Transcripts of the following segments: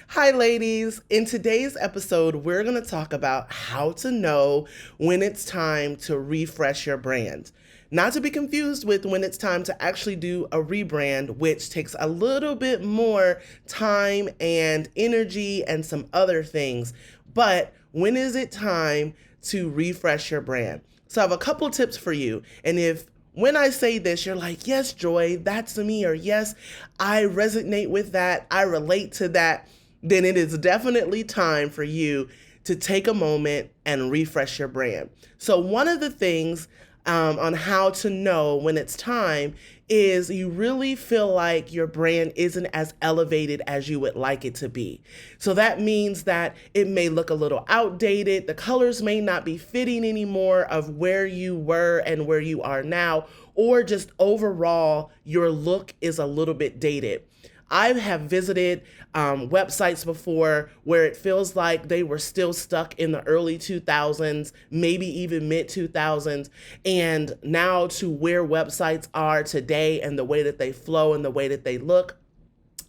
Hi, ladies. In today's episode, we're going to talk about how to know when it's time to refresh your brand. Not to be confused with when it's time to actually do a rebrand, which takes a little bit more time and energy and some other things. But when is it time to refresh your brand? So I have a couple tips for you. And if when I say this, you're like, yes, Joy, that's me, or yes, I resonate with that, I relate to that, then it is definitely time for you to take a moment and refresh your brand. So, one of the things on how to know when it's time is you really feel like your brand isn't as elevated as you would like it to be. So that means that it may look a little outdated. The colors may not be fitting anymore of where you were and where you are now, or just overall, your look is a little bit dated. I have visited websites before where it feels like they were still stuck in the early 2000s, maybe even mid 2000s, and now to where websites are today and the way that they flow and the way that they look,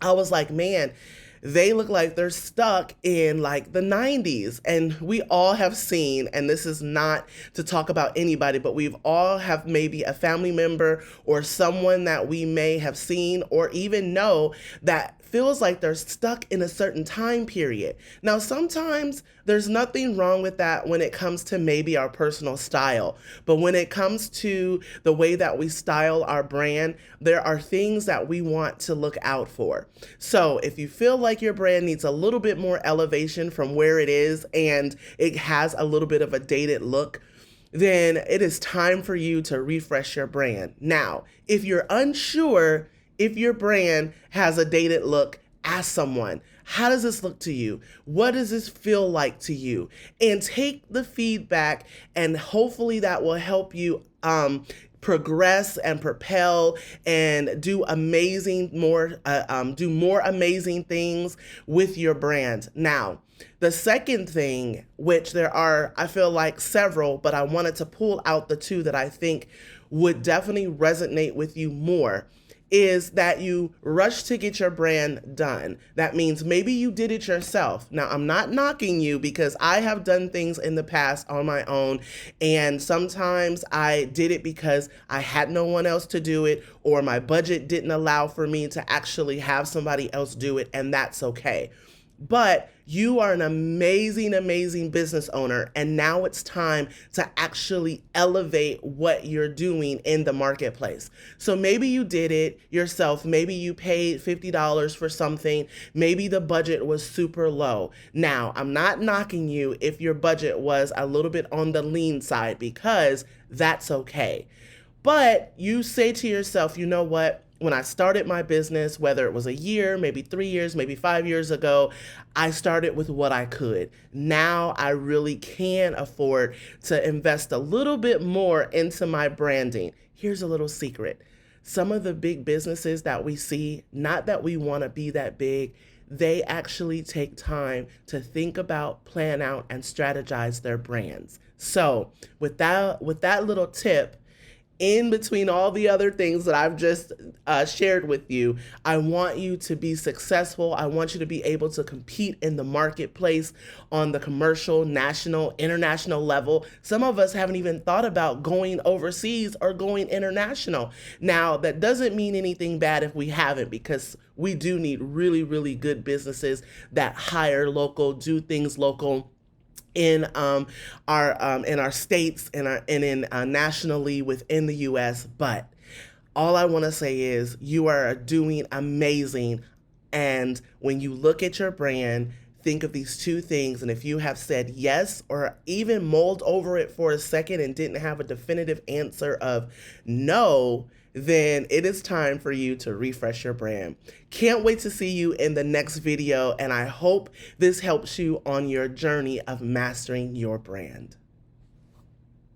I was like, man, they look like they're stuck in like the 90s. And we all have seen, and this is not to talk about anybody, but we've all have maybe a family member or someone that we may have seen or even know that feels like they're stuck in a certain time period. Now, sometimes there's nothing wrong with that when it comes to maybe our personal style. But when it comes to the way that we style our brand, there are things that we want to look out for. So if you feel like your brand needs a little bit more elevation from where it is and it has a little bit of a dated look, then it is time for you to refresh your brand. Now, if you're unsure if your brand has a dated look, ask someone, how does this look to you? What does this feel like to you? And take the feedback, and hopefully that will help you progress and propel and do more amazing things with your brand. Now, the second thing, which there are, I feel like several, but I wanted to pull out the two that I think would definitely resonate with you more, is that you rush to get your brand done. That means maybe you did it yourself. Now, I'm not knocking you because I have done things in the past on my own, and sometimes I did it because I had no one else to do it, or my budget didn't allow for me to actually have somebody else do it, and that's okay. But you are an amazing, amazing business owner, and now it's time to actually elevate what you're doing in the marketplace. So maybe you did it yourself. Maybe you paid $50 for something. Maybe the budget was super low. Now, I'm not knocking you if your budget was a little bit on the lean side, because that's okay. But you say to yourself, you know what? When I started my business, whether it was a year, maybe 3 years, maybe 5 years ago, I started with what I could. Now I really can afford to invest a little bit more into my branding. Here's a little secret. Some of the big businesses that we see, not that we want to be that big, they actually take time to think about, plan out, and strategize their brands. So with that little tip, in between all the other things that I've just shared with you, I want you to be successful. I want you to be able to compete in the marketplace on the commercial, national, international level. Some of us haven't even thought about going overseas or going international. Now, that doesn't mean anything bad if we haven't, because we do need really, really good businesses that hire local, do things local in our states and in nationally within the U.S. But all I want to say is you are doing amazing. And when you look at your brand, think of these two things. And if you have said yes, or even mulled over it for a second and didn't have a definitive answer of no, then it is time for you to refresh your brand. Can't wait to see you in the next video, and I hope this helps you on your journey of mastering your brand.